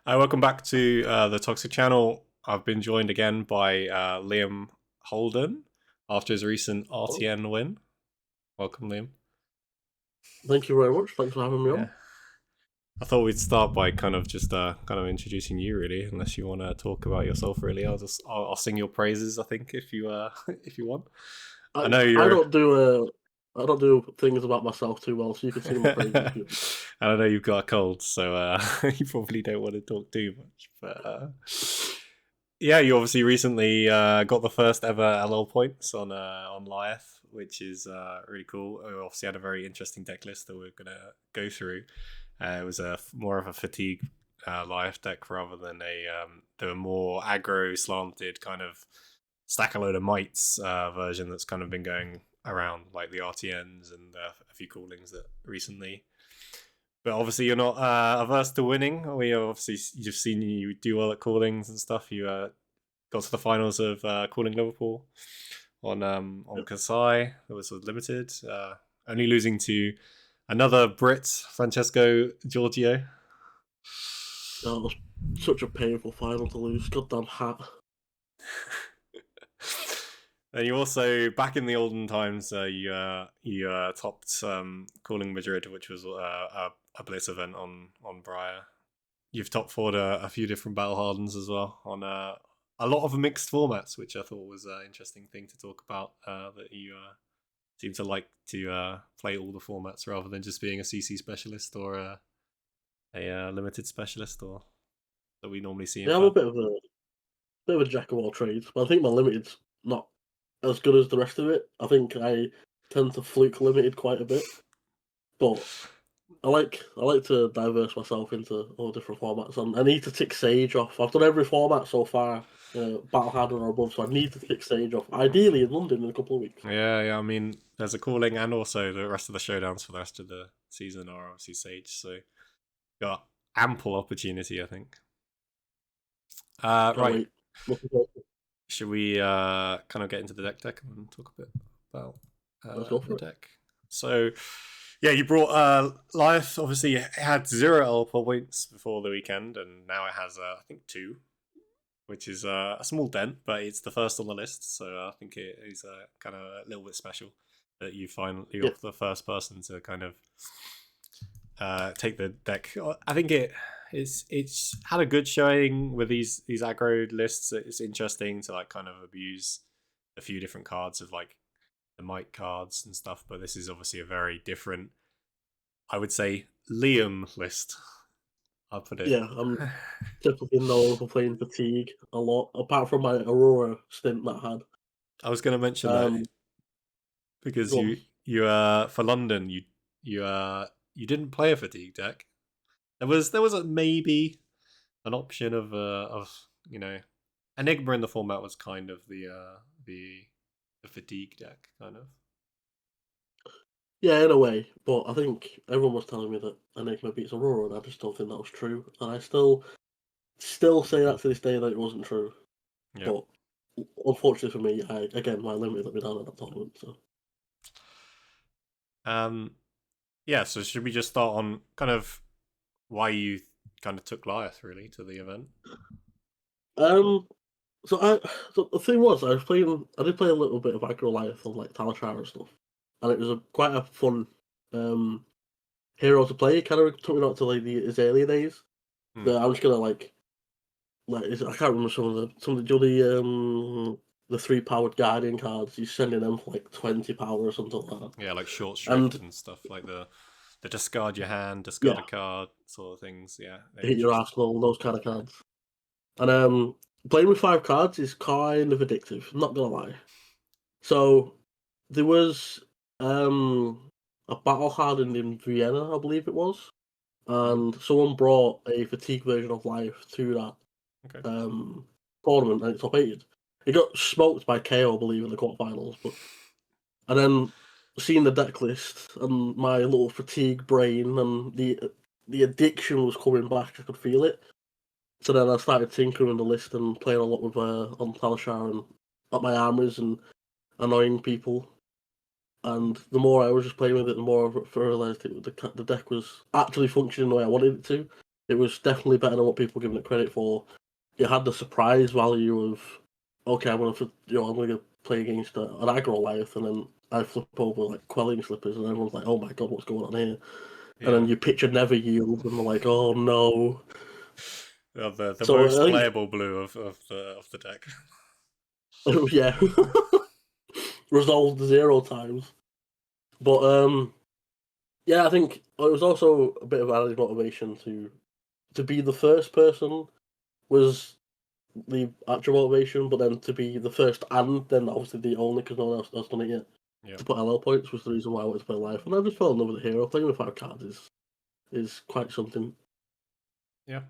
Hi, welcome back to the Toxic Channel. I've been joined again by Liam Holden after his recent Oh, RTN win. Welcome, Liam. thank you very much. Thanks for having me Yeah, on. I thought we'd start by kind of just kind of introducing you, really. Unless you want to talk about yourself, really, I'll sing your praises. I think if you if you want. I I know I you're. don't do I don't do things about myself too well, so you can sing my praises if you want. And I know you've got a cold, so you probably don't want to talk too much. But yeah, you obviously recently got the first ever LL points on LYATH'S, which is really cool. We obviously had a very interesting deck list that we're gonna go through. It was more of a fatigue LYATH'S deck rather than the more aggro slanted kind of stack a load of mites version that's kind of been going around, like the RTNs and a few callings that recently. But obviously, you're not averse to winning. We obviously you've seen you do well at callings and stuff. You got to the finals of calling Liverpool on Yeah. Kasai. It was limited, only losing to another Brit, Francesco Giorgio. That was such a painful final to lose. Goddamn hat. And you also back in the olden times, you topped calling Madrid, which was a Blitz event on Briar. You've top fought a few different battle hardens as well on a lot of mixed formats, which I thought was an interesting thing to talk about. That you seem to like to play all the formats rather than just being a CC specialist or a limited specialist, or that we normally see in Yeah, I'm a FAB. bit of a jack of all trades, but I think my limited's not as good as the rest of it. I think I tend to fluke limited quite a bit, but I like to diverse myself into all different formats, and I need to tick Sage off. I've done every format so far, battle harder or above, so I need to tick Sage off. Ideally in London in a couple of weeks. Yeah. I mean, there's a calling, and also the rest of the showdowns for the rest of the season are obviously Sage, so got ample opportunity, I think. Can't Right. wait. Looking forward to it. Should we kind of get into the deck and talk a bit about Let's go the for it. deck? So, yeah, you brought Life. Obviously, it had 0 L points before the weekend, and now it has, I think, 2, which is a small dent, but it's the first on the list. So I think it is kind of a little bit special that you're Yeah, the first person to kind of take the deck. I think it's had a good showing with these aggro lists. It's interesting to like kind of abuse a few different cards of like the might cards and stuff, but this is obviously a very different, I would say, Liam list. I'll put it. yeah. I'm typically known for playing fatigue a lot, apart from my Aurora stint that I had. I was going to mention that Um, because go on. you for London you you didn't play a fatigue deck. There was a maybe an option of Enigma in the format was kind of the fatigue deck kind of. Yeah, in a way, but I think everyone was telling me that Enigma beats Aurora, and I just don't think that was true. And I still say that to this day that it wasn't true. Yeah. But unfortunately for me, my limit let me down at that tournament. So, Um. Yeah. So should we just start on kind of why you kind of took Goliath really to the event? um, so the thing was, I did play a little bit of Agro Life on like Talishar and stuff, and it was quite a fun um hero to play. It kind of took me back to like the Azalea days. Hmm. That I'm just gonna I can't remember some of the 3 powered Guardian cards. You're sending them for like 20 power or something like that. Yeah, like short shrift And and stuff like the discard your hand, discard yeah, a card sort of things. Yeah, they're hit your interesting. arsenal, those kind of cards. And playing with 5 cards is kind of addictive. Not gonna lie. So there was a battle hardened in Vienna, I believe it was, Hmm. and someone brought a fatigue version of life to that Okay. um tournament, and it top eighted. It got smoked by KO, I believe, in the quarterfinals, but and then seeing the deck list and my little fatigue brain and the addiction was coming back. I could feel it. So then I started tinkering the list and playing a lot with on Talishar and up my armors and annoying people. And the more I was just playing with it, the more I realised the deck was actually functioning the way I wanted it to. It was definitely better than what people were giving it credit for. It had the surprise value of, okay, I'm gonna play against an aggro Goliath, and then I flip over like quelling slippers, and everyone's like, oh my god, what's going on here? And then you picture never yield, and they're like, oh no. The So most I think, playable blue of the deck. yeah, resolved 0 times. But yeah, I think it was also a bit of added motivation to be the first person was the actual motivation, but then to be the first and then obviously the only because no one else has done it yet. Yeah. To put LL points was the reason why I wanted to play live, and I just fell in love with the hero. Playing with 5 cards is quite something. Yeah.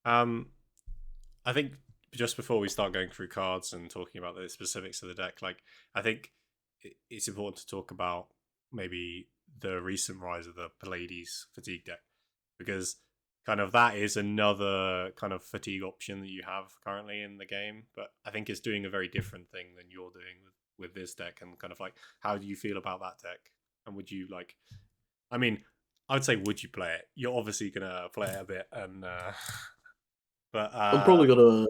I think just before we start going through cards and talking about the specifics of the deck, like I think it's important to talk about maybe the recent rise of the Pallades fatigue deck, because kind of that is another kind of fatigue option that you have currently in the game, but I think it's doing a very different thing than you're doing with this deck. And kind of like, how do you feel about that deck? And would you like, I mean, I would say, would you play it? You're obviously gonna play it a bit, and but I'm probably gonna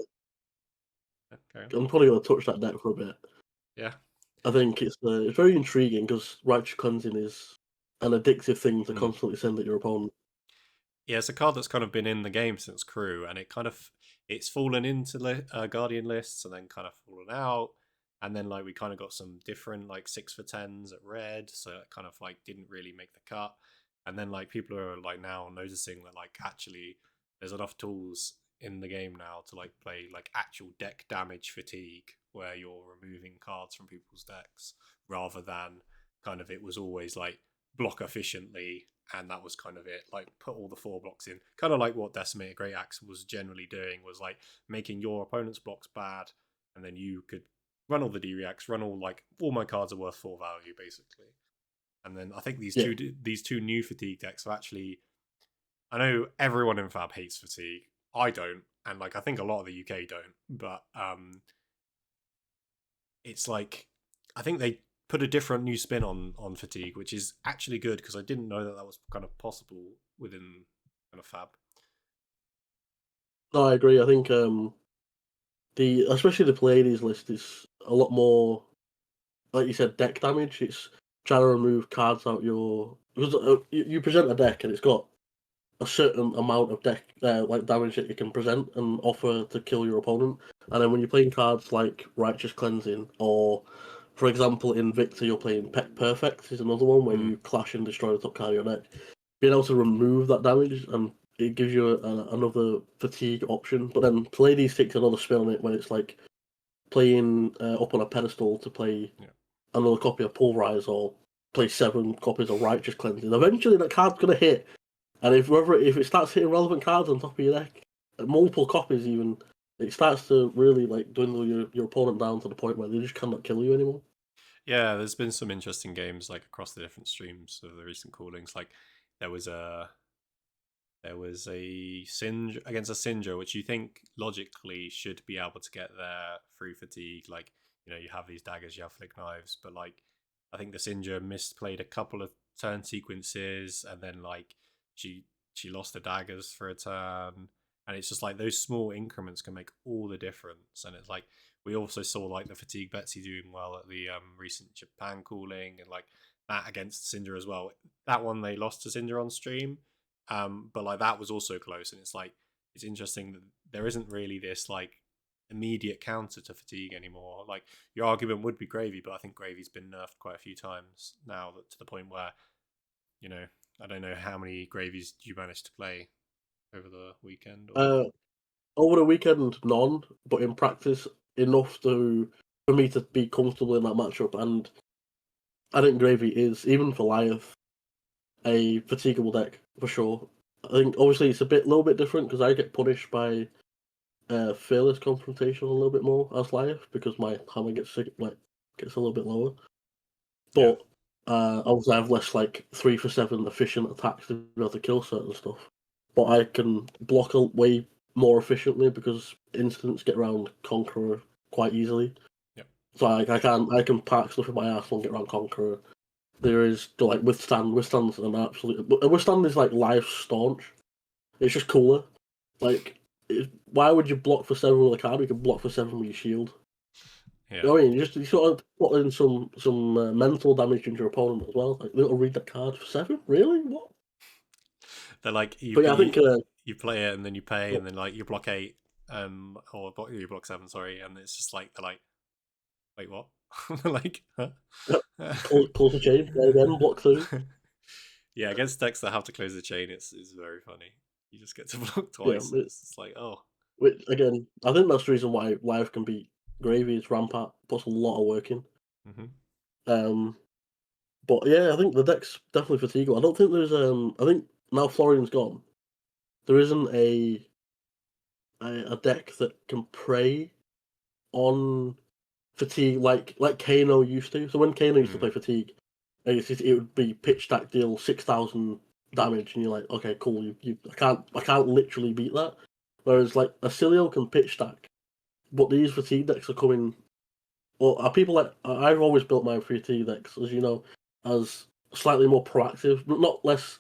okay. I'm probably gonna touch that deck for a bit. Yeah. I think it's very intriguing because righteous cleansing is an addictive thing to Mm. constantly send at your opponent. Yeah, it's a card that's kind of been in the game since Crew, and it's fallen into Guardian lists and then kind of fallen out, and then like we kind of got some different like 6 for 10s at red, so it kind of like didn't really make the cut, and then like people are like now noticing that like actually there's enough tools in the game now to like play like actual deck damage fatigue where you're removing cards from people's decks rather than kind of it was always like block efficiently and that was kind of it. Like put all the 4 blocks in, kind of like what Decimator Great Axe was generally doing, was like making your opponent's blocks bad, and then you could run all the D-reacts, run all my cards are worth 4 value basically. And then I think these Yeah. two new fatigue decks are actually. I know everyone in Fab hates fatigue. I don't, and like I think a lot of the UK don't. But it's like I think they put a different new spin on fatigue, which is actually good because I didn't know that was kind of possible within kind of Fab. No, I agree. I think the especially the Pallades list is a lot more, like you said, deck damage. It's trying to remove cards out your because you present a deck and it's got a certain amount of deck like damage that you can present and offer to kill your opponent. And then when you're playing cards like Righteous Cleansing, or for example in Victor you're playing Pet Perfect is another one where you clash and destroy the top card of your deck. Being able to remove that damage and it gives you another fatigue option. But then Pallades takes another spin on it when it's like playing up on a pedestal to play another copy of Pulverize or play 7 copies of Righteous Cleansing. Eventually that card's gonna hit. And if it starts hitting relevant cards on top of your deck, multiple copies even, it starts to really like dwindle your opponent down to the point where they just cannot kill you anymore. Yeah, there's been some interesting games like across the different streams of the recent callings. Like there was a Singe against a Singer, which you think logically should be able to get there through fatigue. Like, you have these daggers, you have flick knives, but like I think the Singer misplayed a couple of turn sequences, and then like she lost the daggers for a turn, and it's just like those small increments can make all the difference. And it's like we also saw like the fatigue Betsy doing well at the recent Japan calling, and like that against Cinder as well. That one they lost to Cinder on stream, but like that was also close. And it's like it's interesting that there isn't really this like immediate counter to fatigue anymore. Like your argument would be Gravy, but I think Gravy's been nerfed quite a few times now, to the point where I don't know how many Gravies you managed to play over the weekend. Over the weekend, none, but in practice, enough for me to be comfortable in that matchup. And I think Gravy is, even for Lyeth, a fatigable deck for sure. I think obviously it's little bit different because I get punished by Fearless Confrontation a little bit more as Lyeth because my hammer gets a little bit lower. But obviously I have less like 3 for 7 efficient attacks to be able to kill certain stuff. But I can block way more efficiently because instants get around Conqueror quite easily. Yep. So I can pack stuff in my ass and get around Conqueror. There is like Withstand. Withstand's an absolute. Withstand is like life staunch. It's just cooler. Like, why would you block for 7 with a card? You can block for 7 with your shield. Yeah. You know what I mean? You sort of put in some mental damage into your opponent as well. Like, they'll read that card for 7? Really? What? They're like But yeah, I think you play it and then you pay and then like you block 8 or you block 7, sorry, and it's just like they're like, wait, what? Like, huh? close the chain, play again, block 3. Yeah, against decks that have to close the chain, it's very funny. You just get to block Yeah, twice. It's just like, oh, which, again, I think that's the reason why Life can beat Gravy. Is Rampart puts a lot of work in. mm-hmm. But yeah, I think the deck's definitely fatiguable. I don't think there's I think now Florian's gone, there isn't a deck that can prey on fatigue like Kano used to. So when Kano used to play fatigue, it would be pitch stack deal 6,000 damage, and you're like, okay, cool. I can't literally beat that. Whereas like Acilio can pitch stack, but these fatigue decks are coming. Well, are people like I've always built my fatigue decks, as you know, as slightly more proactive, but not less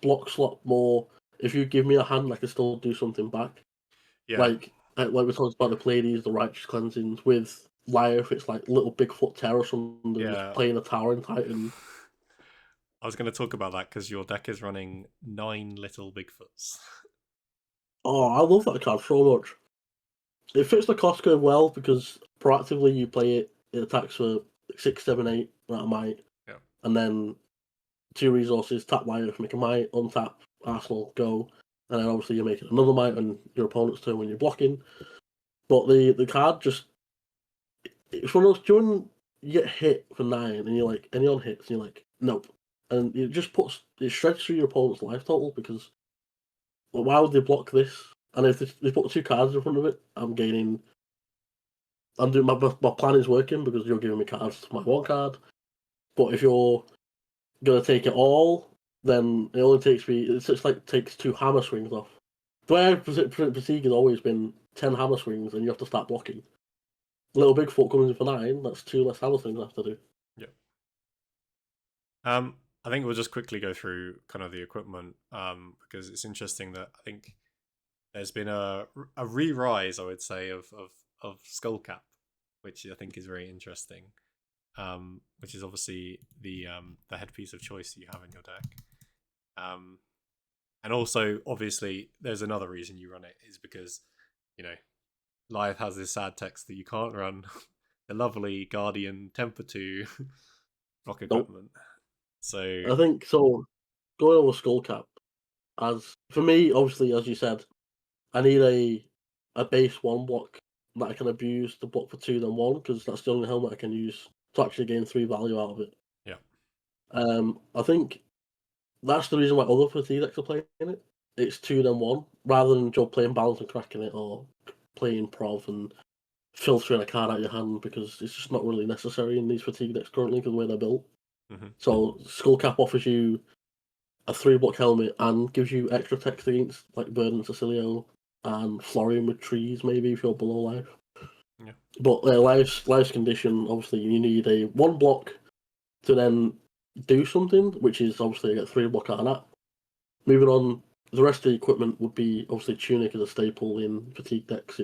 block slot, more. If you give me a hand, I can still do something back. Yeah. Like we talked about the Pleiades, the Righteous Cleansings. With Lyre, it's like Little Bigfoot Terror or something, just playing a Towering Titan. I was going to talk about that because your deck is running 9 Little Bigfoots. Oh, I love that card so much. It fits the cost curve well because proactively you play it, it attacks for 6, 7, 8 that might, and then 2 resources, tap Lyre, make a might, untap Arsenal, go, and then obviously you're making another might on your opponent's turn when you're blocking. But the card just, it's one of those, when you get hit for 9 and you're like, any on hits, and you're like, nope. And it just it shreds through your opponent's life total because, well, why would they block this? And if they put 2 cards in front of it, I'm doing my plan is working because you're giving me cards to my 1 card. But if you're gonna take it all, then it only takes me. It's just like takes 2 hammer swings off. The way Fatigue has always been 10 hammer swings, and you have to start blocking. Little Bigfoot comes in for 9. That's 2 less hammer swings I have to do. Yeah. I think we'll just quickly go through kind of the equipment because it's interesting that I think there's been a re-rise, I would say, of Skullcap, which I think is very interesting. Which is obviously the headpiece of choice that you have in your deck. And also, obviously, there's another reason you run it is because, Lyath has this sad text that you can't run the lovely Guardian Temper 2 rock equipment. So I think so. Going over Skullcap, as for me, obviously, as you said, I need a base 1 block that I can abuse to block for 2 then 1 because that's the only helmet I can use to actually gain 3 value out of it. Yeah. I think that's the reason why other fatigue decks are playing it. It's 2 then 1 rather than just playing balance and cracking it or playing prov and filtering a card out of your hand because it's just not really necessary in these fatigue decks currently because of the way they're built. So Skullcap offers you a 3-block helmet and gives you extra text against like Burden, Cecilio, and Florian with trees maybe if you're below life. Yeah. But life's condition, obviously you need a 1 block to then do something, which is obviously you get 3 block out of that. Moving on, the rest of the equipment would be obviously Tunic as a staple in fatigue decks.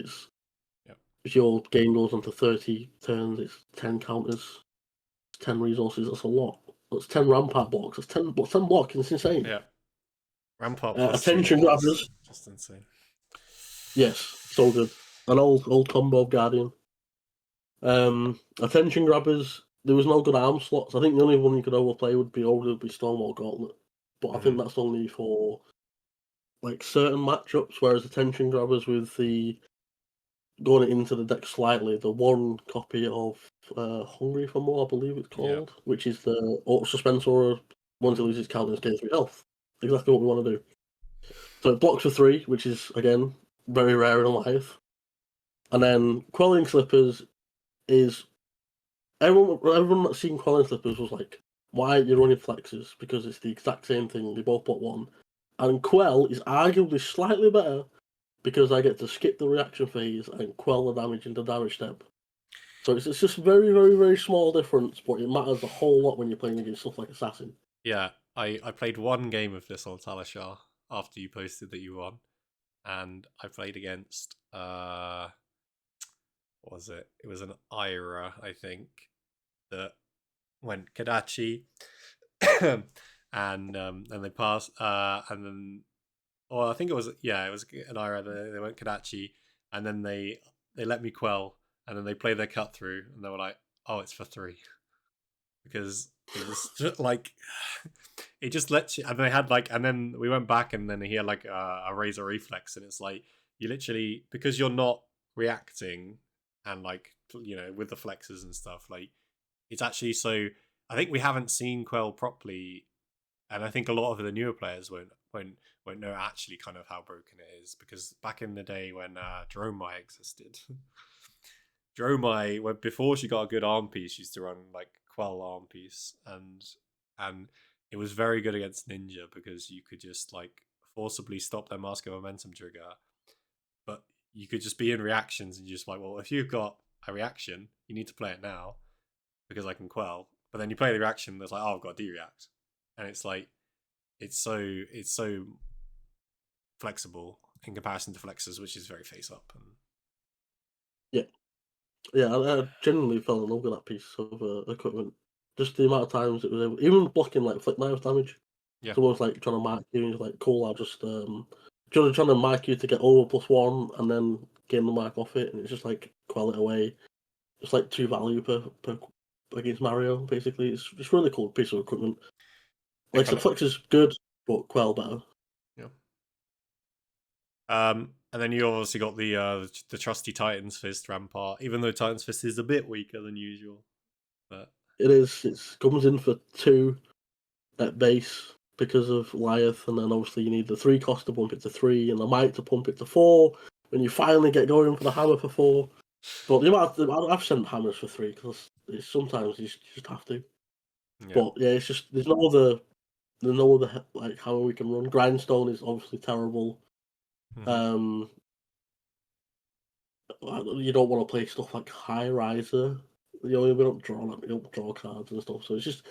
If your game goes on to 30 turns, it's 10 counters, 10 resources. That's a lot. That's 10 Rampart blocks. That's 10 blocks. It's insane. Yeah. Rampart plus attention grabbers. Just insane. Yes, so good. An old combo of Guardian. Attention grabbers. There was no good arm slots. I think the only one you could overplay would be Stonewall Gauntlet, but I think that's only for like certain matchups. Whereas attention grabbers with the going into the deck slightly, the 1 copy of Hungry for More, I believe it's called, which is the auto suspense aura. Once it loses counters, gain 3 health. Exactly what we want to do. So it blocks for 3, which is again very rare in life. And then Quelling Slippers is everyone that's seen Quelling Slippers was like, why are you running flexes? Because it's the exact same thing. They both block 1. And Quell is arguably slightly better because I get to skip the reaction phase and quell the damage into damage step. So it's just a very, very, very small difference, but it matters a whole lot when you're playing against stuff like Assassin. Yeah, I played 1 game of this on Talishar. after you posted that you won, and I played against what was it? It was an Ira, I think, that went Kadachi, and they passed, and then, or I think it was an Ira. They went Kadachi, and then they let me quell, and then they played their cut through, and they were like, "Oh, it's for 3," because it was just like it just lets you. And they had like, and then we went back, and then he had like a razor reflex, and it's like you literally, because you're not reacting, and like, with the flexes and stuff, like it's actually so. I think we haven't seen Quell properly, and I think a lot of the newer players won't know actually kind of how broken it is, because back in the day when Dromai existed, Dromai, when before she got a good arm piece, she used to run like Quell arm piece, and it was very good against Ninja because you could just like forcibly stop their mask of momentum trigger, but you could just be in reactions and just like, well, if you've got a reaction, you need to play it now because I can Quell. But then you play the reaction, there's like, oh, I've got to de-react, and it's like it's so flexible in comparison to flexes, which is very face up. And Yeah, I genuinely fell in love with that piece of equipment. Just the amount of times it was able, even blocking like flick knife damage. yeah, Someone's like trying to mark you, and you're like, cool, I'll just trying to mark you to get over +1 and then gain the mark off it, and it's just like quell it away. It's like 2 value per against Mario, basically. It's really cool piece of equipment. Like I said, Flex is good, but Quell better. Yeah. And then you obviously got the trusty Titan's Fist Rampart, even though Titan's Fist is a bit weaker than usual. But it is. It comes in for 2 at base because of Lyeth, and then obviously you need the 3 cost to bump it to 3, and the might to pump it to 4. When you finally get going for the hammer for 4. But the amount I've sent hammers for 3 because sometimes you just have to. yeah, But yeah, it's just there's no other like hammer we can run. Grindstone is obviously terrible. mm-hmm. You don't want to play stuff like High Riser. We don't draw cards and stuff. So it's just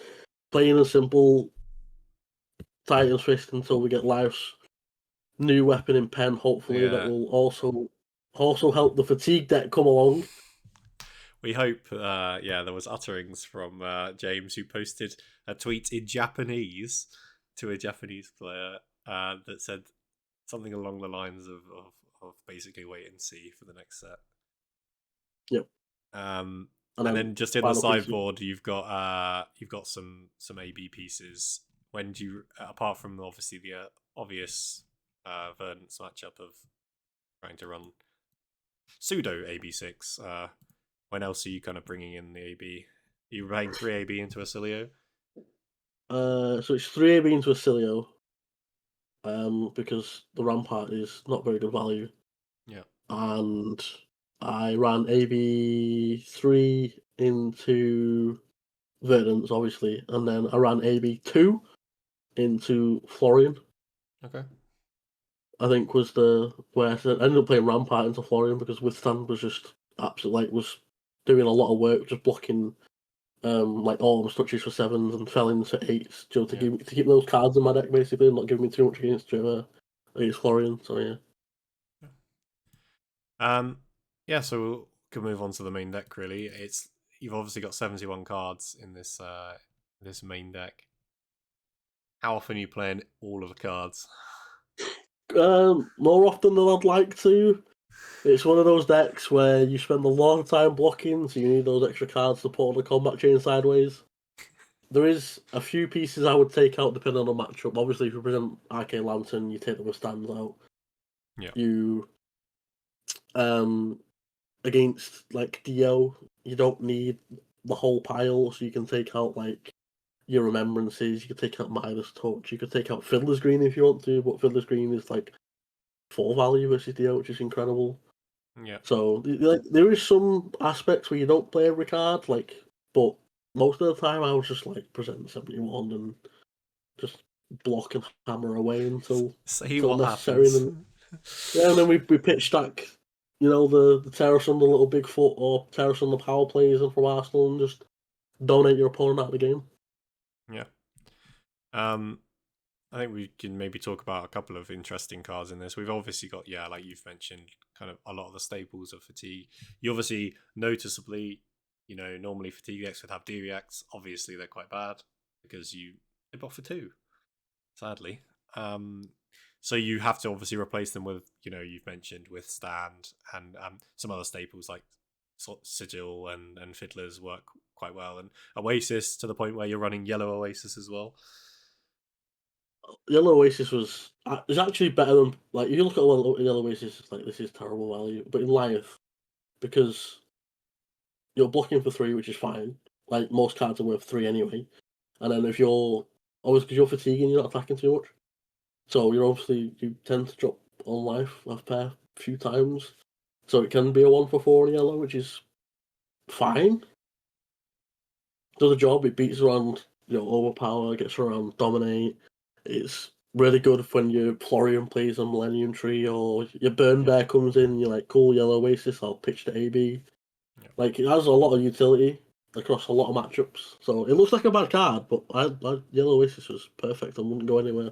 plain and simple Titan's Fist until we get Life's new weapon in pen. Hopefully that will also help the fatigue deck come along. We hope. There was utterings from James, who posted a tweet in Japanese to a Japanese player that said something along the lines of basically wait and see for the next set. Yep. And then just in the sideboard, you've got some AB pieces. When do you, apart from obviously the obvious Verdance matchup of trying to run pseudo AB6, when else are you kind of bringing in the AB? Are you playing 3 AB into a Cilio? So it's 3 AB into a Cilio. Because the Rampart is not very good value. Yeah. And I ran AB3 into Verdance, obviously, and then I ran AB2 into Florian. Okay. I think was the where I ended up playing Rampart into Florian because Withstand was just absolutely was doing a lot of work, just blocking like all the touches for 7s and fell into 8s, to keep those cards in my deck basically, and not giving me too much against Florian. So yeah. So we can move on to the main deck. Really, you've obviously got 71 cards in this main deck. How often are you playing all of the cards? More often than I'd like to. It's one of those decks where you spend a lot of time blocking, so you need those extra cards to put on the combat chain sideways. There is a few pieces I would take out depending on the matchup. Obviously, if you present Arcane Lantern, you take the Withstands out. Yeah. You against like Dio, you don't need the whole pile, so you can take out like your Remembrances, you could take out Midas Touch, you could take out Fiddler's Green if you want to, but Fiddler's Green is like 4 value versus Dio, which is incredible. Yeah. So like there is some aspects where you don't play every card, but most of the time I was just like present 71 and just block and hammer away until necessary. And then we pitch stack, the Terrace on the little Bigfoot or Terrace on the power plays and from Arsenal and just donate your opponent out of the game. Yeah. I think we can maybe talk about a couple of interesting cards in this. We've obviously got, yeah, like you've mentioned, kind of a lot of the staples of fatigue. You obviously noticeably, normally fatigue decks would have D reacts. Obviously, they're quite bad because they block for 2, sadly. So you have to obviously replace them with, you've mentioned withstand and some other staples like sigil and fiddlers work quite well, and oasis to the point where you're running yellow oasis as well. Yellow Oasis was actually better than, like, if you look at Yellow Oasis, it's like, this is terrible value. But in Lyeth, because you're blocking for 3, which is fine. Like, most cards are worth 3 anyway. And then if you're always, because you're fatiguing, you're not attacking too much. So you tend to drop on life left pair a few times. So it can be a 1 for 4 in yellow, which is fine. Does the job. It beats around, overpower, gets around dominate. It's really good when your Florian plays a Millennium Tree, or your Burn Bear comes in and you're like, cool, Yellow Oasis, I'll pitch to AB. Yep. Like, it has a lot of utility across a lot of matchups. So it looks like a bad card, but Yellow Oasis was perfect and wouldn't go anywhere.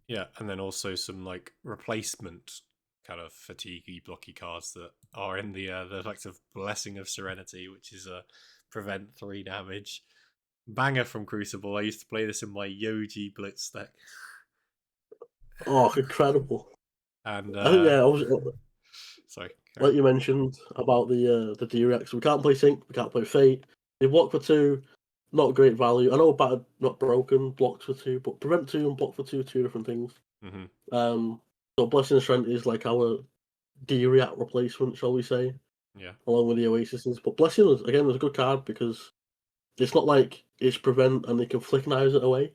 Yeah, and then also some like replacement kind of fatiguey blocky cards that are in the effect of Blessing of Serenity, which is a prevent 3 damage. Banger from Crucible. I used to play this in my Yoji Blitz deck. Oh, incredible. And Yeah, sorry. like you mentioned about the D-Rex, we can't play Sync, we can't play Fate. They block for 2, not great value. I know Battered, Not Broken, blocks for 2, but Prevent 2 and Block for 2 are 2 different things. Mm-hmm. So Blessing of Strength is like our D-React replacement, shall we say, Yeah. along with the Oasis. But Blessing was a good card because it's not like it's Prevent and they can flick knives it away.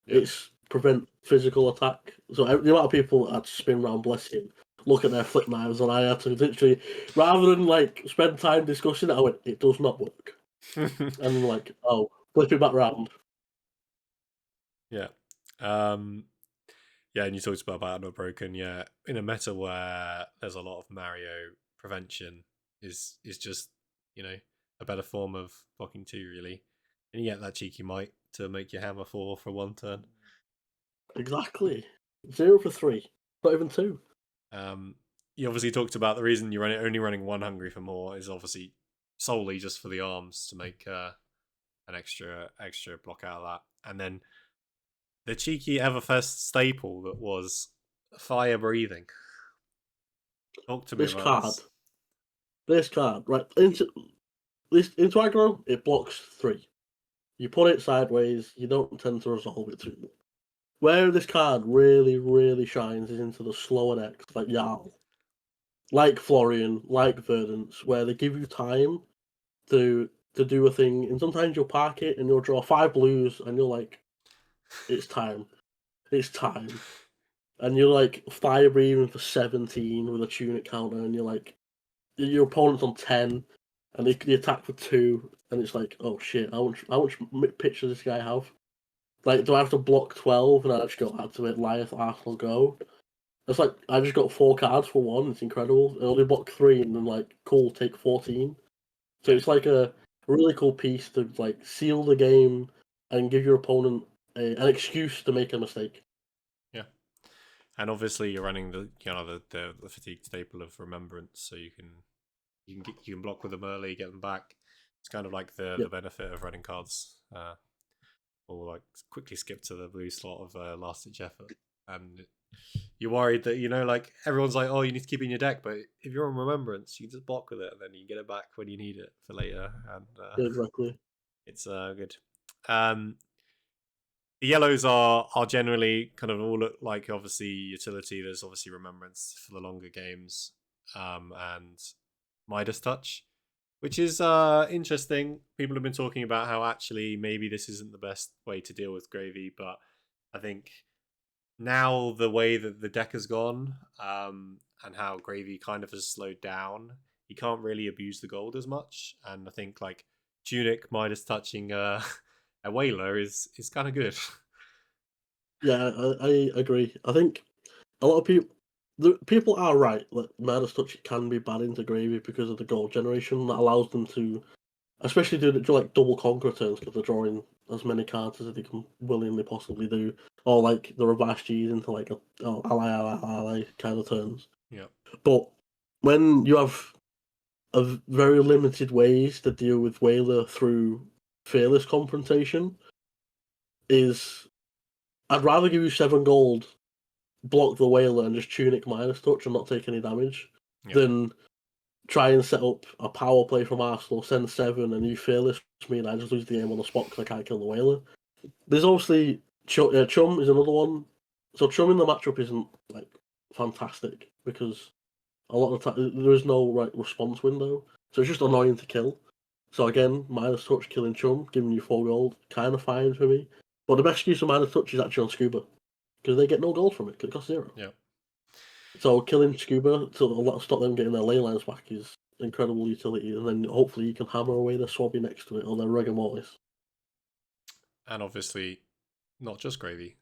Yep. It's Prevent physical attack. So the amount of people that had to spin around Blessing, look at their flick knives, and I had to literally, rather than like spend time discussing it, I went, it does not work. And I'm like, oh, flip it back round. Yeah. Yeah, and you talked about Battle Not Broken. Yeah, in a meta where there's a lot of Mario, prevention is just a better form of blocking 2, really, and you get that cheeky might to make your hammer 4 for 1 turn. Exactly. 0 for 3, not even 2. You obviously talked about the reason you're only running 1 Hungry for More is obviously solely just for the arms to make an extra block out of that, and then the cheeky Everfest staple that was fire breathing. Talk to me about This card, right? Into aggro, it blocks 3. You put it sideways, you don't tend to resolve it too much. Where this card really, really shines is into the slower decks, like Jarl, like Florian, like Verdance, where they give you time to do a thing, and sometimes you'll park it and you'll draw 5 blues, and you're like, it's time. It's time. And you're like fire breathing for 17 with a tunic counter, and you're like, your opponent's on 10, and they attack for 2, and it's like, oh shit, how much pitch does this guy have? Like, do I have to block 12 and I just go activate Lyeth, Arsenal, go? It's like, I just got 4 cards for 1, it's incredible. I only block 3 and then, like, cool, take 14. So it's like a really cool piece to, like, seal the game and give your opponent an excuse to make a mistake. Yeah. And obviously you're running the fatigue staple of Remembrance, so you can block with them early, get them back. It's kind of like the benefit of running cards, or like quickly skip to the blue slot of Last Ditch Effort. And you're worried that like everyone's like, oh, you need to keep it in your deck, but if you're on Remembrance, you just block with it, and then you get it back when you need it for later. And Exactly. it's good. The yellows are generally kind of all look like obviously utility. There's obviously Remembrance for the longer games, and Midas Touch, which is interesting. People have been talking about how actually maybe this isn't the best way to deal with Gravy, but I think now the way that the deck has gone, and how Gravy kind of has slowed down, you can't really abuse the gold as much. And I think like Tunic Midas touching a whaler is kind of good. Yeah, I agree. I think a lot of people are right that Midas Touch can be bad into Gravy because of the gold generation that allows them to, especially do like double conquer turns because they're drawing as many cards as they can willingly possibly do. or like the reverse G's into like a ally kind of turns. Yeah. But when you have a very limited ways to deal with Whaler through fearless confrontation, is I'd rather give you 7 gold, block the Whaler, and just tunic minus touch and not take any damage, Yeah. than try and set up a power play from Arsenal, send 7, and you fearless me, and I just lose the game on the spot because I can't kill the Whaler. There's obviously Chum is another one. So Chum in the matchup isn't like fantastic because a lot of the time there is no right response window, so it's just annoying to kill. So again, minus touch killing Chum, giving you 4 gold, kind of fine for me. But the best use of minus touch is actually on Scuba because they get no gold from it because it costs 0. Yeah. So killing Scuba to stop them getting their ley lines back is incredible utility, and then hopefully you can hammer away their Swabby next to it or their Rigor Mortis. And obviously, not just Gravy.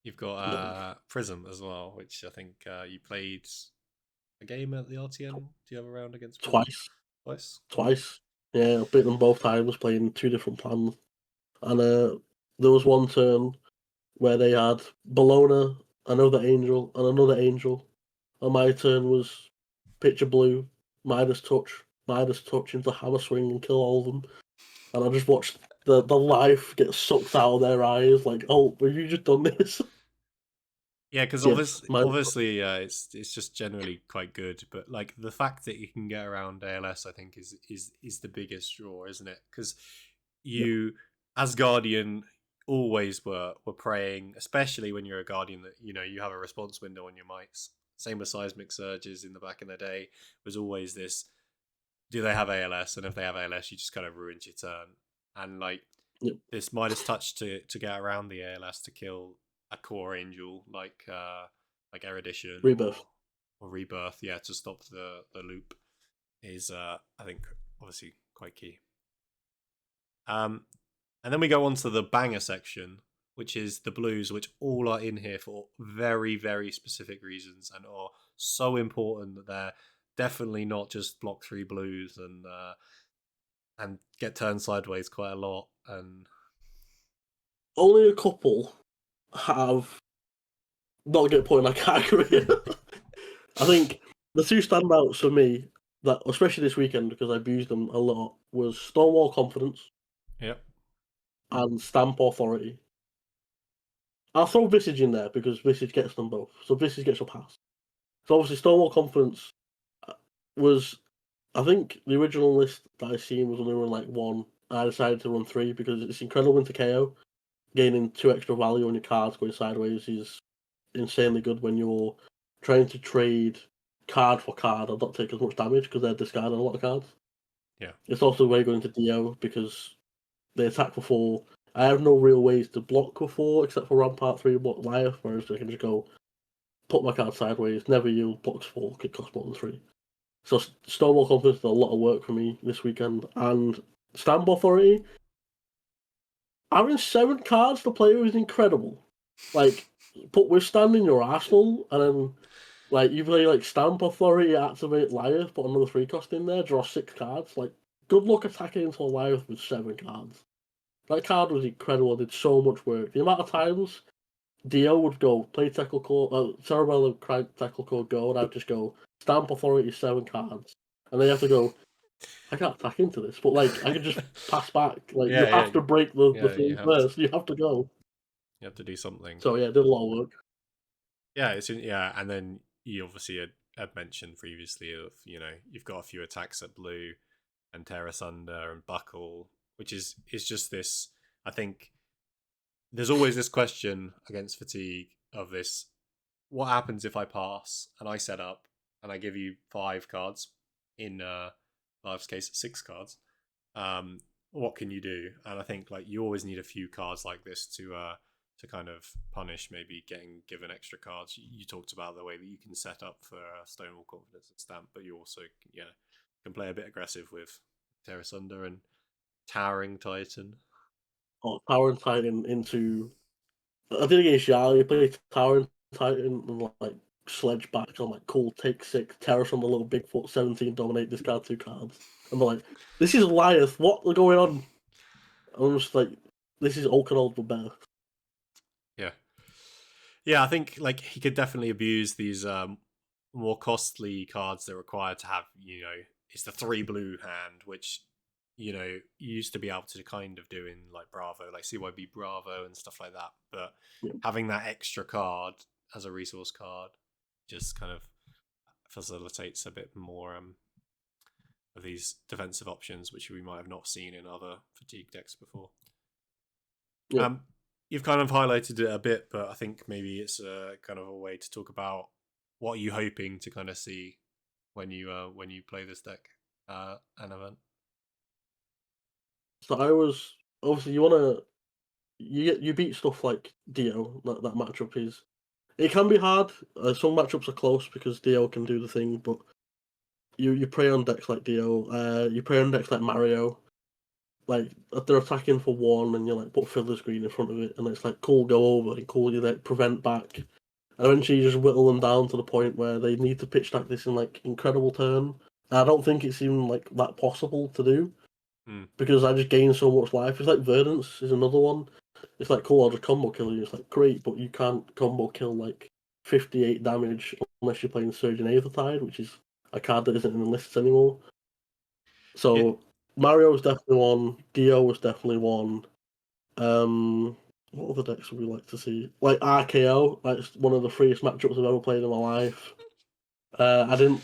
You've got Prism as well, which I think you played a game at the RTN. Do you have a round against Prism? Twice. Yeah, I beat them both times playing 2 different plans. And there was one turn where they had Bologna, another Angel, and another Angel. And my turn was Picture Blue, Midas Touch into Hammer Swing and kill all of them. And I just watched the life get sucked out of their eyes, like, oh, have you just done this? Yeah, because Yes, obviously, it's just generally quite good. But like the fact that you can get around ALS, I think is the biggest draw, isn't it? Because you, as Guardian, always were praying, especially when you're a Guardian, that you have a response window on your mites. Same with Seismic Surges in the back in the day, was always this: do they have ALS? And if they have ALS, you just kind of ruins your turn. And like this Midas Touch to get around the ALS to kill a core angel like Erudition Rebirth. or Rebirth, yeah, to stop the loop is I think obviously quite key. And then we go on to the banger section, which is the blues, which all are in here for very, very specific reasons and are so important that they're definitely not just block 3 blues and get turned sideways quite a lot. And only a couple have not get put in that category. I think the 2 standouts for me, that especially this weekend because I abused them a lot, was Stonewall Confidence. Yep. And Stamp Authority. I'll throw Visage in there because Visage gets them both. So Visage gets a pass. So obviously Stonewall Confidence was, I think the original list that I seen was only run like 1. I decided to run 3 because it's incredible into KO. Gaining 2 extra value on your cards going sideways is insanely good when you're trying to trade card for card and not take as much damage because they're discarding a lot of cards. Yeah. It's also very good into DO because they attack for 4. I have no real ways to block for 4 except for Rampart 3 and block Liar, whereas I can just go put my card sideways, never yield, blocks 4, it costs more than 3. So Stonewall Confidence did a lot of work for me this weekend. And Stamp Authority, having 7 cards to play with is incredible. Like, put Withstand in your arsenal, and then like you play like Stamp Authority, activate Liar, put another 3 cost in there, draw 6 cards. Like, good luck attacking into a Liar with 7 cards. That card was incredible. Did so much work. The amount of times Dio would go play tackle code, Cerebellum tackle code go, and I'd just go Stamp Authority 7 cards, and they have to go. I can't attack into this, but like I can just pass back. Like you have to break the thing first. You have to go. You have to do something. So yeah, did a lot of work. Yeah, and then you obviously had mentioned previously of you've got a few attacks at blue, and Tear Asunder and Buckle, which is just this. I think there's always this question against Fatigue of this: what happens if I pass and I set up and I give you 5 cards in Live's case 6 cards? What can you do? And I think like you always need a few cards like this to kind of punish maybe getting given extra cards. You talked about the way that you can set up for Stonewall Confidence and Stamp, but you also can play a bit aggressive with Tear Asunder and Towering Titan. Oh, Towering Titan into. I did against Yali. You play Towering Titan and like sledge back. I'm like, cool, take 6, Terrace on the little Bigfoot, 17, dominate, discard 2 cards. And they're like, this is Liath, what's going on? I'm just like, this is Oakenhold but better. Yeah. Yeah, I think like he could definitely abuse these more costly cards that require to have, it's the 3 blue hand, which you used to be able to kind of do in like Bravo, like CYB Bravo and stuff like that. But Yeah. having that extra card as a resource card just kind of facilitates a bit more of these defensive options, which we might have not seen in other fatigue decks before. Yeah. You've kind of highlighted it a bit, but I think maybe it's a kind of a way to talk about what are you hoping to kind of see when you play this deck an event. So I was obviously you beat stuff like Dio. That matchup is it can be hard. Some matchups are close because Dio can do the thing, but you prey on decks like Dio. You prey on decks like Mario. Like if they're attacking for one, and you like put Fiddler's Green in front of it, and it's like cool, go over, and cool, you like prevent back, and eventually you just whittle them down to the point where they need to pitch stack this in like incredible turn. And I don't think it's even like that possible to do because I just gain so much life. It's like Verdance is another one. It's like cool, I'll just combo kill you. It's like great, but you can't combo kill like 58 damage unless you're playing Surgeon Aethertide, which is a card that isn't in the lists anymore. Yeah, So Mario was definitely one. Dio was definitely one. What other decks would we like to see? Like RKO, that's one of the freest matchups I've ever played in my life. I didn't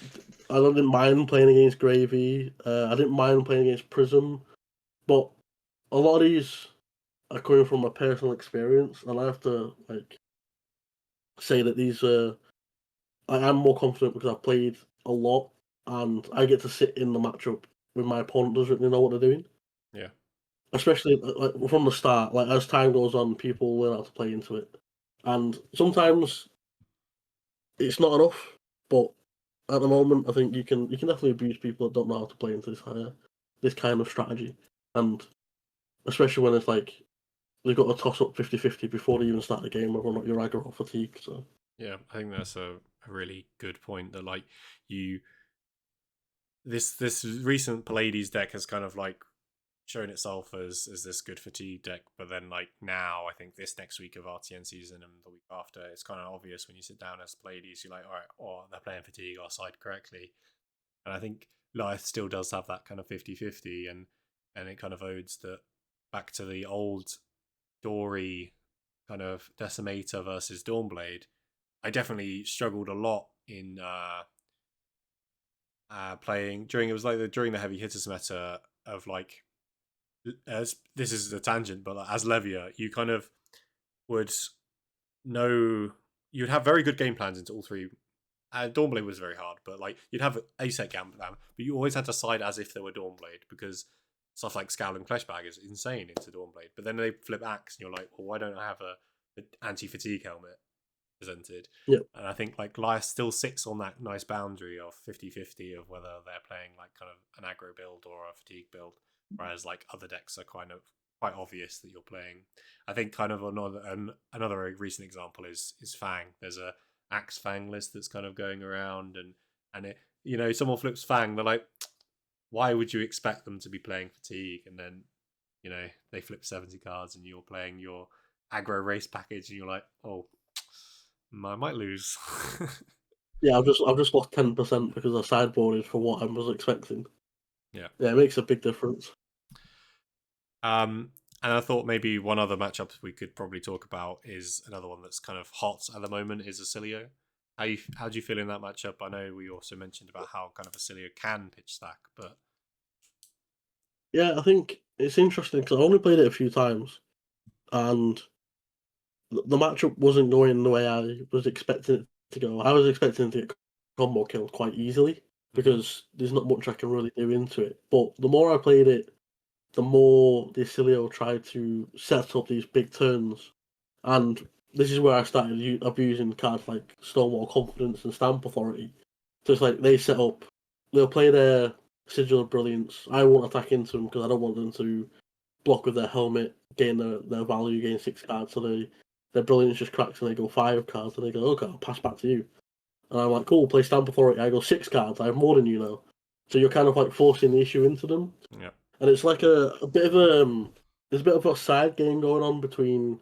mind playing against Gravy. I didn't mind playing against Prism, but a lot of these are coming from my personal experience, and I have to like say that these I am more confident because I've played a lot, and I get to sit in the matchup when my opponent doesn't really know what they're doing. yeah, Especially like from the start, like as time goes on, people learn how to play into it, and sometimes it's not enough. But at the moment, I think you can definitely abuse people that don't know how to play into this kind of strategy, and especially when it's like they've got to toss up 50-50 before they even start the game, whether or not you're aggro or fatigue. So yeah. I think that's a really good point. That like you, this recent Pallades deck has kind of like shown itself as this good fatigue deck, but then like now I think this next week of RTN season and the week after, it's kind of obvious when you sit down as Pallades, you're like, all right, oh, they're playing fatigue our side correctly. And I think Life still does have that kind of 50-50, and it kind of odes that back to the old Dory kind of Decimator versus Dawnblade. I definitely struggled a lot in playing during the heavy hitters meta of like, as this is a tangent, but like, as Levia, you kind of would know, you'd have very good game plans into all three. Dawnblade was very hard, but like you'd have a set game plan, but you always had to side as if they were Dawnblade because stuff like Scowl and Fleshbag is insane into Dawnblade. But then they flip Axe, and you're like, well, why don't I have an anti-fatigue helmet presented? yeah, And I think like Lias still sits on that nice boundary of 50-50 of whether they're playing like kind of an aggro build or a fatigue build, whereas like other decks are kind of quite obvious that you're playing. I think kind of another recent example is Fang. There's a Axe Fang list that's kind of going around, and it, someone flips Fang, they're like, why would you expect them to be playing fatigue? And then they flip 70 cards and you're playing your aggro race package, and you're like, oh, I might lose. yeah. I've just lost 10% because I sideboarded for what I was expecting. Yeah. Yeah, it makes a big difference. And I thought maybe one other matchup we could probably talk about is another one that's kind of hot at the moment is Acilio. How do you feel in that matchup? I know we also mentioned about how kind of Acilio can pitch stack, but Yeah, I think it's interesting because I only played it a few times, and the matchup wasn't going the way I was expecting it to go. I was expecting to get combo killed quite easily because there's not much I can really do into it. But the more I played it, the more the Acilio tried to set up these big turns, and this is where I started abusing cards like Stonewall Confidence and Stamp Authority. So it's like they'll play their Sigil of Brilliance. I won't attack into them because I don't want them to block with their helmet, gain their value, gain 6 cards. So their Brilliance just cracks and they go 5 cards, and they go, okay, I'll pass back to you. And I'm like, cool, play Stamp Authority. I go 6 cards. I have more than you now. So you're kind of like forcing the issue into them. yeah. And it's like a bit of there's a bit of a side game going on between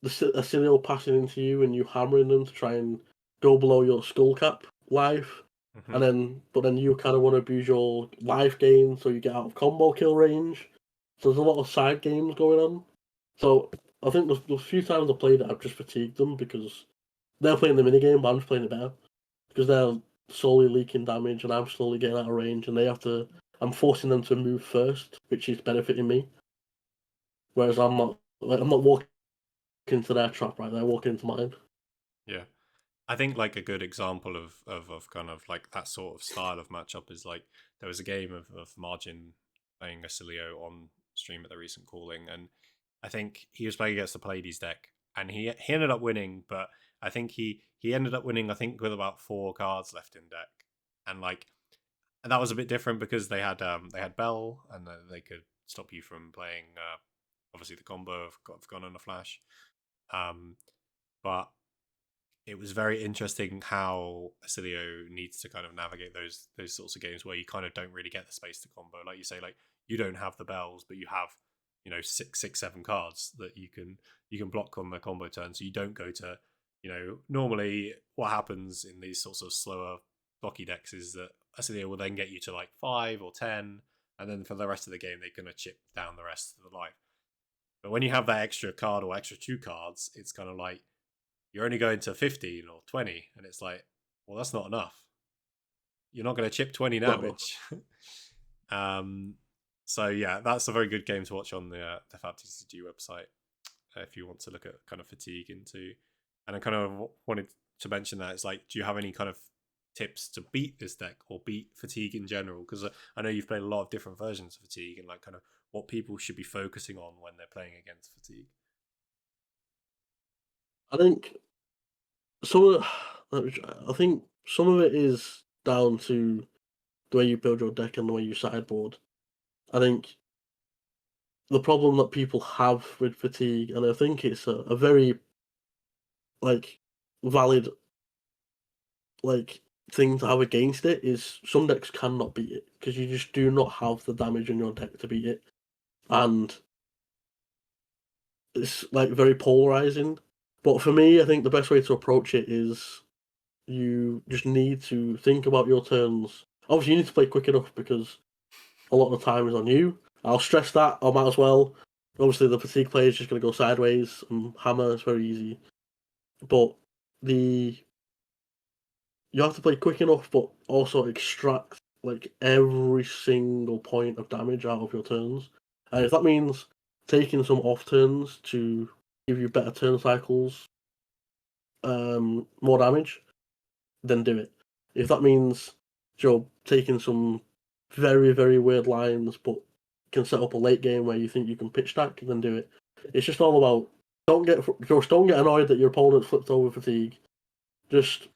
Acilio passing into you and you hammering them to try and go below your skull cap life, Hmm. and then you kind of want to abuse your life gain so you get out of combo kill range. So there's a lot of side games going on. So I think the few times I played it, I've just fatigued them because they're playing the minigame, but I'm just playing it better because they're slowly leaking damage and I'm slowly getting out of range, and they have to. I'm forcing them to move first, which is benefiting me. Whereas I'm not. Like, I'm not walking into their trap, right? They're walking into mine. Yeah. I think like a good example of kind of like that sort of style of matchup is like there was a game of Margin playing Acilio on stream at the recent calling, and I think he was playing against the Pallades deck, and he ended up winning, but I think he ended up winning I think with about 4 cards left in deck, and like and that was a bit different because they had Bell and they could stop you from playing obviously the combo of Gone on a Flash, um, but it was very interesting how Acilio needs to kind of navigate those sorts of games where you kind of don't really get the space to combo. Like you say, like you don't have the bells, but you have six, 7 cards that you can block on the combo turn. So you don't go to normally what happens in these sorts of slower blocky decks is that Acilio will then get you to like 5 or 10, and then for the rest of the game they're gonna chip down the rest of the life. But when you have that extra card or extra 2 cards, it's kind of like you're only going to 15 or 20, and it's like, well, that's not enough. You're not going to chip 20 No, damage. um, so yeah, that's a very good game to watch on the FabTCG website if you want to look at kind of fatigue into. And I kind of wanted to mention that it's like, do you have any kind of tips to beat this deck or beat fatigue in general? Because I know you've played a lot of different versions of fatigue, and like kind of what people should be focusing on when they're playing against fatigue. I think some of I think some of it is down to the way you build your deck and the way you sideboard. I think the problem that people have with fatigue, and I think it's a very like valid like thing to have against it, is some decks cannot beat it because you just do not have the damage in your deck to beat it, and it's like very polarizing. But for me, I think the best way to approach it is you just need to think about your turns. Obviously, you need to play quick enough because a lot of the time is on you. I'll stress that. I might as well. Obviously, the fatigue play is just going to go sideways and hammer. It's very easy. But the you have to play quick enough, but also extract like every single point of damage out of your turns. And if that means taking some off turns to give you better turn cycles, more damage, then do it. If that means taking some very very weird lines, but can set up a late game where you think you can pitch stack, then do it. It's just all about don't get annoyed that your opponent flipped over fatigue. Just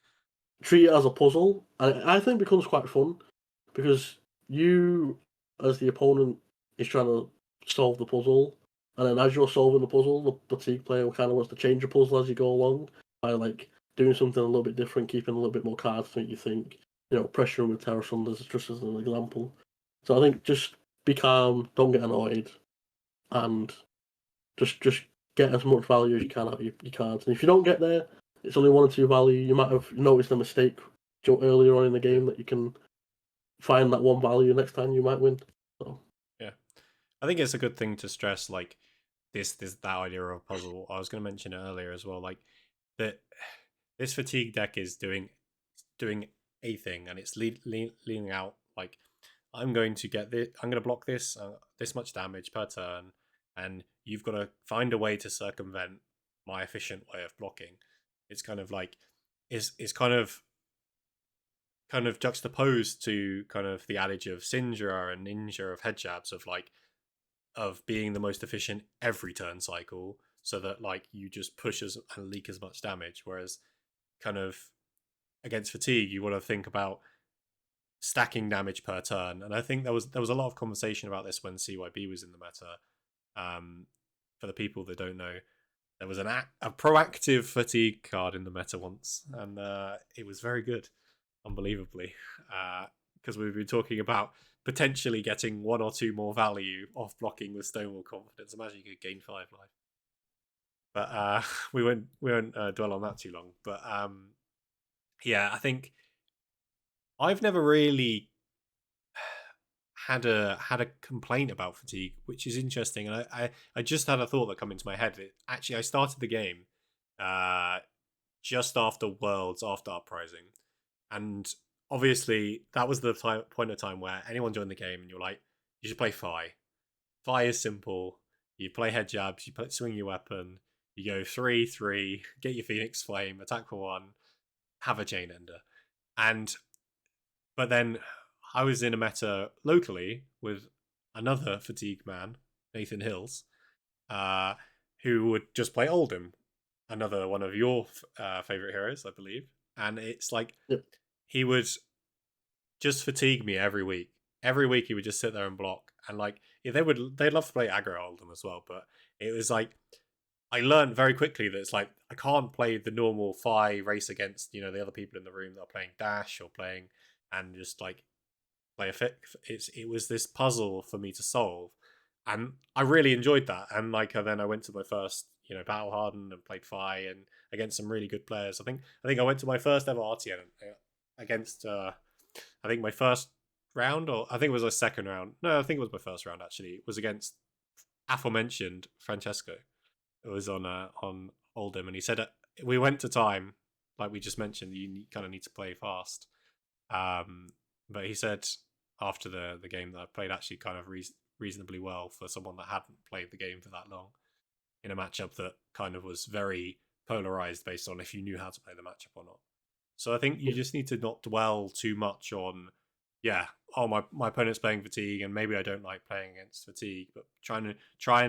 treat it as a puzzle, and I think it becomes quite fun because you, as the opponent, is trying to solve the puzzle, and then as you're solving the puzzle, the fatigue player kind of wants to change the puzzle as you go along by like doing something a little bit different, keeping a little bit more cards to make you think. Pressuring with Terror Thunders just as an example. So I think just be calm, don't get annoyed, and just get as much value as you can out of your cards. And if you don't get there, it's only 1 or 2 value. You might have noticed a mistake earlier on in the game that you can find that one value next time you might win. So Yeah, I think it's a good thing to stress, like this that idea of a puzzle. I was going to mention it earlier as well, like that this fatigue deck is doing a thing, and it's leaning out like I'm going to get this, I'm going to block this much damage per turn, and you've got to find a way to circumvent my efficient way of blocking. It's kind of like is kind of juxtaposed to kind of the adage of Sindra and Ninja of head jabs of like of being the most efficient every turn cycle, so that like you just push and leak as much damage, whereas kind of against fatigue you want to think about stacking damage per turn. And I think there was a lot of conversation about this when CYB was in the meta. For the people that don't know, there was a proactive fatigue card in the meta once, and it was very good, unbelievably, because we've been talking about potentially getting 1 or 2 more value off blocking with Stonewall Confidence. Imagine you could gain 5 life. But we won't dwell on that too long. But yeah, I think I've never really had a complaint about fatigue, which is interesting. And I just had a thought that come into my head. Actually, I started the game uh, just after Worlds, after Uprising, and obviously that was the point of time where anyone joined the game and you're like, you should play Fi. Fi is simple. You play head jabs, you swing your weapon, you go 3-3, get your Phoenix Flame, attack for one, have a chain ender. And but then I was in a meta locally with another fatigue man, Nathan Hills, uh, who would just play Oldham, another one of your favorite heroes, I believe. And it's like Yep. he would just fatigue me every week. Every week he would just sit there and block. And like yeah, they'd love to play aggro Oldham as well, but it was like I learned very quickly that it's like I can't play the normal Fi race against the other people in the room that are playing Dash or playing and just like play a fit. It was this puzzle for me to solve, and I really enjoyed that. And like then I went to my first battle hardened and played Fi and against some really good players. I think I went to my first ever RTN against I think my first round, or I think it was my second round. No, I think it was my first round actually. It was against aforementioned Francesco. It was on Oldham, and he said we went to time, like we just mentioned. You kind of need to play fast. Um, but he said after the game that I played actually kind of reasonably well for someone that hadn't played the game for that long in a matchup that kind of was very polarized based on if you knew how to play the matchup or not. So I think you just need to not dwell too much on, yeah, oh my opponent's playing fatigue and maybe I don't like playing against fatigue, but try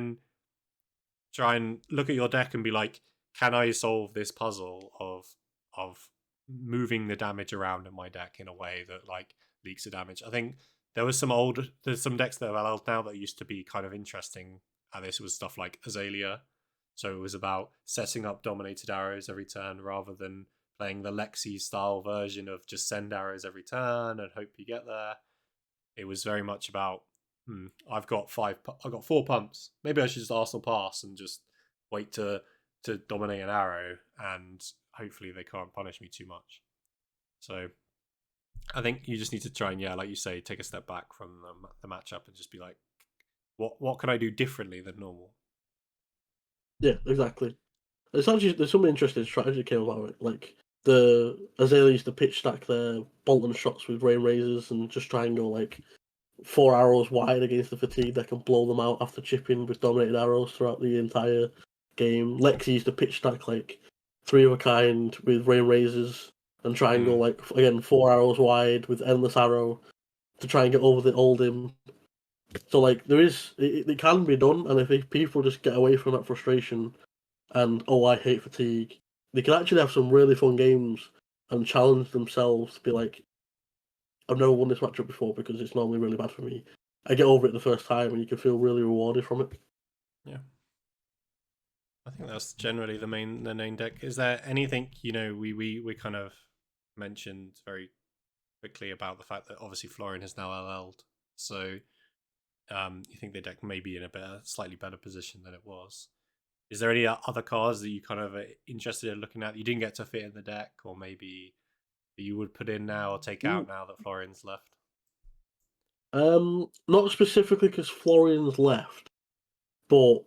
and look at your deck and be like, can I solve this puzzle of moving the damage around in my deck in a way that like leaks the damage? I think there's some decks that are allowed now that used to be kind of interesting. And this was stuff like Azalea. So it was about setting up dominated arrows every turn rather than playing the Lexi style version of just send arrows every turn and hope you get there. It was very much about I've got 4 pumps. Maybe I should just Arsenal pass and just wait to dominate an arrow, and hopefully they can't punish me too much. So I think you just need to try and like you say, take a step back from the matchup and just be like, what can I do differently than normal? Yeah, exactly. It's actually there's some interesting strategy that came about it. Like the Azalea used to pitch stack their Bolton shots with Rain Razors and just try and go like 4 arrows wide against the fatigue that can blow them out after chipping with dominated arrows throughout the entire game. Lexi used to pitch stack like 3 of a kind with Rain Razors and try and go like again 4 arrows wide with Endless Arrow to try and get over the Oldham. So like it can be done, and if people just get away from that frustration and I hate fatigue, they can actually have some really fun games and challenge themselves to be like, I've never won this matchup before because it's normally really bad for me. I get over it the first time, and you can feel really rewarded from it. Yeah. I think that's generally the main deck. Is there anything we kind of mentioned very quickly about the fact that obviously Florian has now LL'd, so you think the deck may be in a slightly better position than it was. Is there any other cards that you kind of are interested in looking at that you didn't get to fit in the deck, or maybe that you would put in now or take out now that Florian's left? Not specifically because Florian's left, but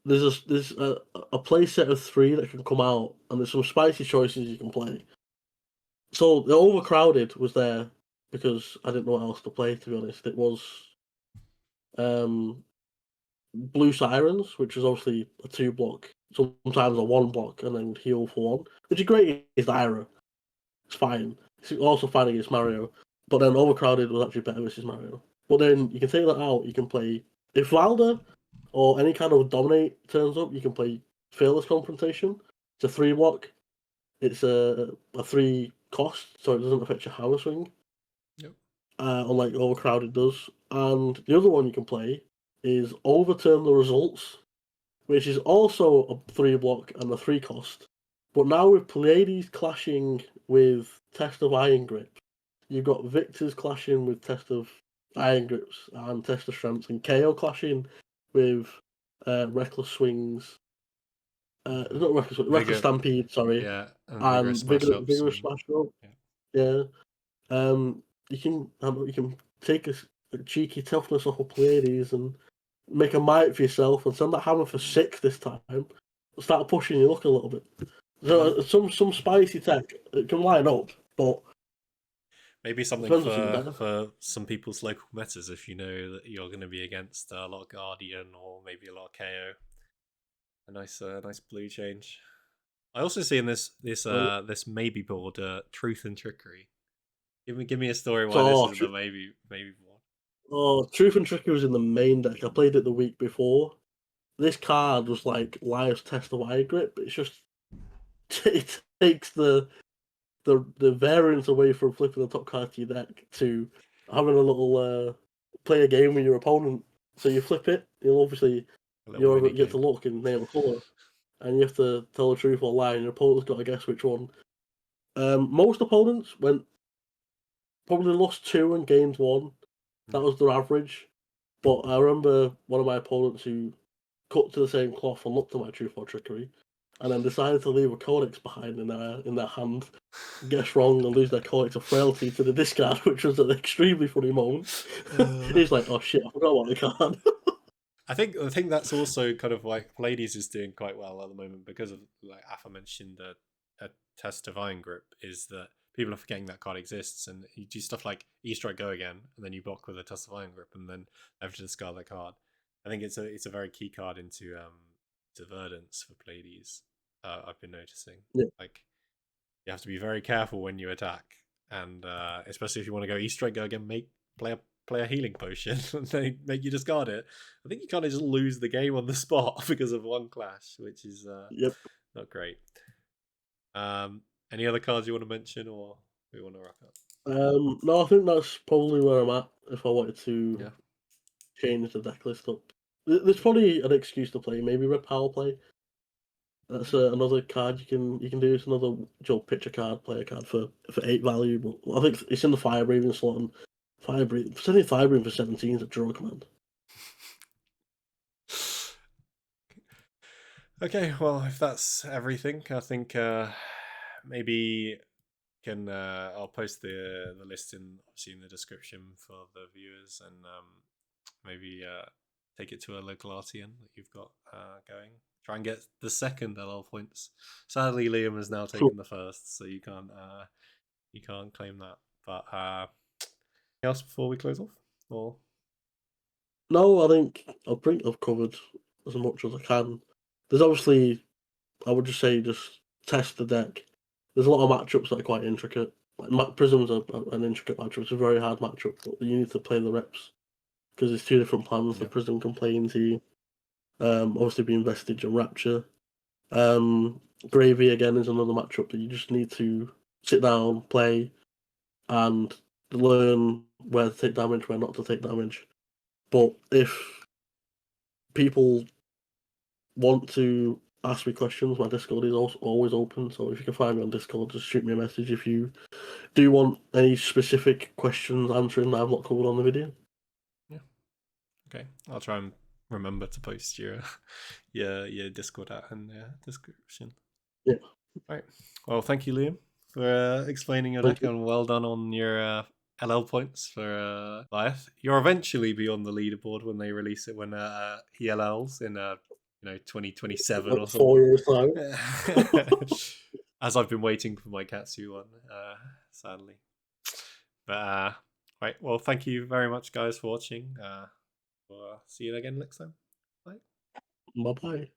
there's a play set of 3 that can come out, and there's some spicy choices you can play. So the Overcrowded was there because I didn't know what else to play. To be honest, it was Blue Sirens, which is obviously a 2 block, sometimes a 1 block, and then would heal for 1, which is great against Ira. It's fine. It's also fine against Mario. But then Overcrowded was actually better versus Mario. But then you can take that out, you can play if Valda or any kind of dominate turns up, you can play Fearless Confrontation. It's a 3 block. It's a 3 cost, so it doesn't affect your hammer swing. Yep. Unlike Overcrowded does. And the other one you can play is Overturn the Results, which is also a 3 block and a 3 cost. But now with Pleiades clashing with Test of Iron Grip, you've got Victors clashing with Test of Iron Grips and Test of Strengths, and KO clashing with Reckless Swings not Reckless Stampede, sorry, Yeah, and and Smash-Ups. Vigorous Smash Up. Yeah. Yeah. You can take a cheeky toughness off of Pleiades and make a might for yourself, and send that hammer for 6 this time. Start pushing your luck a little bit. So some spicy tech, it can line up, but maybe something depends on something better. for some people's local metas if you know that you're going to be against a lot of Guardian or maybe a lot of KO. A nice blue change. I also see in this maybe board Truth and Trickery. Give me a story why this is the maybe board. Oh, Truth and Trickery was in the main deck. I played it the week before. This card was like LYATH'S Test of Eye Grip. It's just it takes the variance away from flipping the top card to your deck to having a little play a game with your opponent. So you flip it, you'll obviously you get to look and name a colour, and you have to tell the truth or lie, and your opponent's got to guess which one. Most opponents probably lost 2 and gained 1. That was their average. But I remember one of my opponents who cut to the same cloth and looked at my Truth or Trickery, and then decided to leave a Codex behind in their hand, guess wrong, and lose their Codex of Frailty to the discard, which was an extremely funny moment. He's like, "Oh shit, I forgot about the card." I think that's also kind of like Pleiades is doing quite well at the moment because of, like aforementioned, a Test of Iron Grip, is that people are forgetting that card exists, and you do stuff like E-Strike Go Again, and then you block with a Test of Iron Grip, and then have to discard that card. I think it's a very key card into Verdance for Pleiades. I've been noticing. Yeah. Like, you have to be very careful when you attack, and especially if you want to go E-Strike Go Again, play a healing potion and they make you discard it. I think you kind of just lose the game on the spot because of one clash, which is not great. Any other cards you want to mention, or we want to wrap up? No, I think that's probably where I'm at. If I wanted to change the deck list up, there's probably an excuse to play. Maybe Red Power Play. That's another card you can do. It's another dual picture card, player card for 8 value. But I think it's in the Fire Breathing slot, and sending Fire Breathing for 17 is a drug, man. Okay, well, if that's everything, I think maybe I'll post the list obviously in the description for the viewers, and maybe take it to a local RTN that you've got going. Try and get the second LL points. Sadly, Liam has now taken the first, so you can't claim that. But anything else before we close off? Or No, I think I've covered as much as I can. There's obviously, I would just say, just test the deck. There's a lot of matchups that are quite intricate. Like Prism's an intricate matchup. It's a very hard matchup, but you need to play the reps because there's 2 different plans that Prism can play into you. Obviously, being Vestige and Rapture. Gravy again is another matchup that you just need to sit down, play, and learn where to take damage, where not to take damage. But if people want to ask me questions, my Discord is also always open. So if you can find me on Discord, just shoot me a message if you do want any specific questions answering that I've not covered on the video. Yeah. Okay. I'll try and remember to post your Discord out in the description. Yeah. Right. Well, thank you, Liam, for explaining your deck, and well done on your LL points for LYATH. You'll eventually be on the leaderboard when they release it, when he LLs in 2027 or something. 4 years time. As I've been waiting for my Katsu one, sadly. But right. Well, thank you very much, guys, for watching. We'll see you again next time. Bye. Bye-bye.